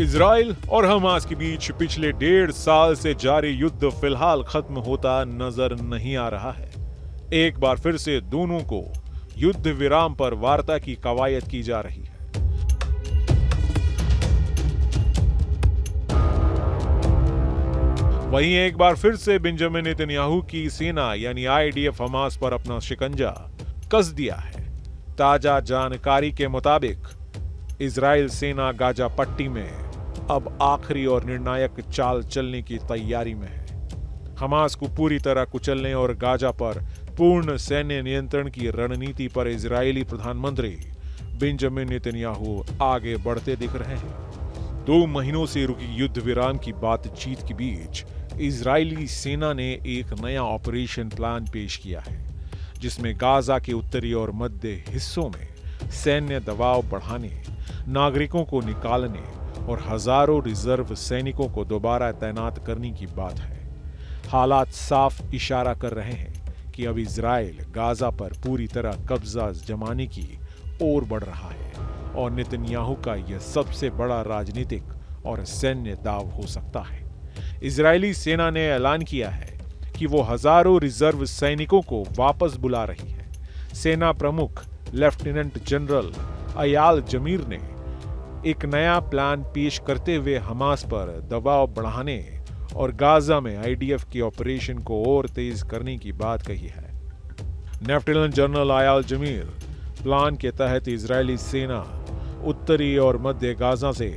Israel और Hamas के बीच पिछले 1.5 साल से जारी युद्ध फिलहाल खत्म होता नजर नहीं आ रहा है। एक बार फिर से दोनों को युद्ध विराम पर वार्ता की कवायद की जा रही है। वहीं एक बार फिर से बेंजामिन नेतन्याहू की सेना यानी आईडीएफ हमास पर अपना शिकंजा कस दिया है। ताजा जानकारी के मुताबिक इजराइल सेना गाजा पट्टी में अब आखिरी और निर्णायक चाल चलने की तैयारी में है। हमास को पूरी तरह कुचलने और गाजा पर पूर्ण सैन्य नियंत्रण की रणनीति पर इजरायली प्रधानमंत्री बेंजामिन नेतन्याहू आगे बढ़ते दिख रहे हैं। 2 महीनों से रुकी युद्ध विराम की बातचीत के बीच इजरायली सेना ने एक नया ऑपरेशन प्लान पेश किया है, जिसमें गाजा के उत्तरी और मध्य हिस्सों में सैन्य दबाव बढ़ाने, नागरिकों को निकालने और हजारों रिजर्व सैनिकों को दोबारा तैनात करने की बात है। हालात साफ इशारा कर रहे हैं कि अब इजराइल गाजा पर पूरी तरह कब्जा जमाने की ओर बढ़ रहा है और नेतन्याहू का यह सबसे बड़ा राजनीतिक और सैन्य दाव हो सकता है। इजरायली सेना ने ऐलान किया है कि वो हजारों रिजर्व सैनिकों को वापस बुला रही है। सेना प्रमुख लेफ्टिनेंट जनरल अयाल जमीर ने एक नया प्लान पेश करते हुए हमास पर दबाव बढ़ाने और गाजा में आईडीएफ के ऑपरेशन को और तेज करने की बात कही है। लेफ्टिनेंट जनरल अयाल जमीर प्लान के तहत इजरायली सेना उत्तरी और मध्य गाजा से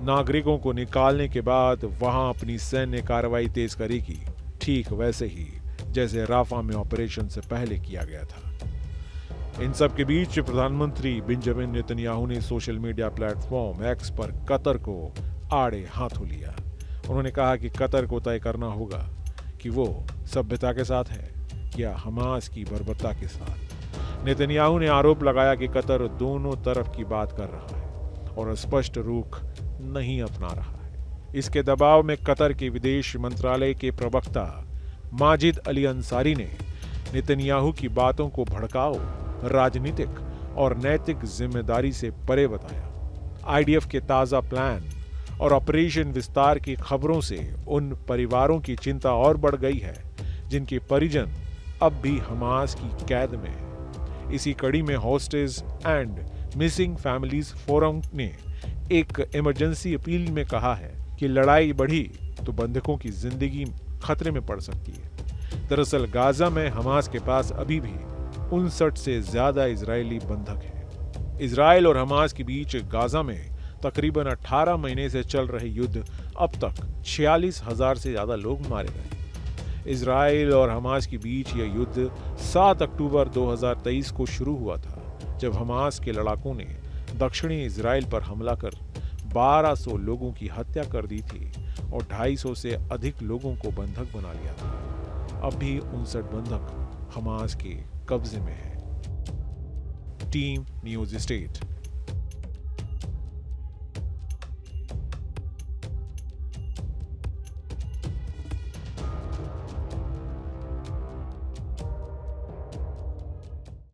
नागरिकों को निकालने के बाद वहां अपनी सैन्य कार्रवाई तेज करेगी, ठीक वैसे ही जैसे राफा में ऑपरेशन से पहले किया गया था। इन सब के बीच प्रधानमंत्री बेंजामिन नेतन्याहू ने सोशल मीडिया प्लेटफॉर्म एक्स पर कतर को आड़े हाथों लिया। उन्होंने कहा कि कतर को तय करना होगा कि वो सभ्यता के साथ है या हमास की बर्बरता के साथ। नेतन्याहू ने आरोप लगाया कि कतर दोनों तरफ की बात कर रहा है और स्पष्ट रुख नहीं अपना रहा है। इसके दबाव में कतर के विदेश मंत्रालय के प्रवक्ता माजिद अली अंसारी ने नेतन्याहू की बातों को भड़काऊ, राजनीतिक और नैतिक जिम्मेदारी से परे बताया। आईडीएफ के ताजा प्लान और ऑपरेशन विस्तार की खबरों से उन परिवारों की चिंता और बढ़ गई है जिनके परिजन अब भी हमास की कैद में हैं। इसी कड़ी में hostage and missing families forum ने एक इमरजेंसी अपील में कहा है कि लड़ाई बढ़ी तो बंधकों की जिंदगी खतरे में पड़ सकती है। दरअसल गाजा में हमास के पास अभी भी 59 से ज्यादा इजरायली बंधक हैं। इजराइल और हमास के बीच गाजा में तकरीबन 18 महीने से चल रहे युद्ध अब तक 46,000 से ज्यादा लोग मारे गए। इजराइल और हमास के बीच यह युद्ध 7 अक्टूबर 2023 को शुरू हुआ था, जब हमास के लड़ाकों ने दक्षिणी इजराइल पर हमला कर 1200 लोगों की हत्या कर दी थी और 250 से अधिक लोगों को बंधक बना लिया था। अब भी 59 बंधक हमास के कब्जे में हैं। Team news state.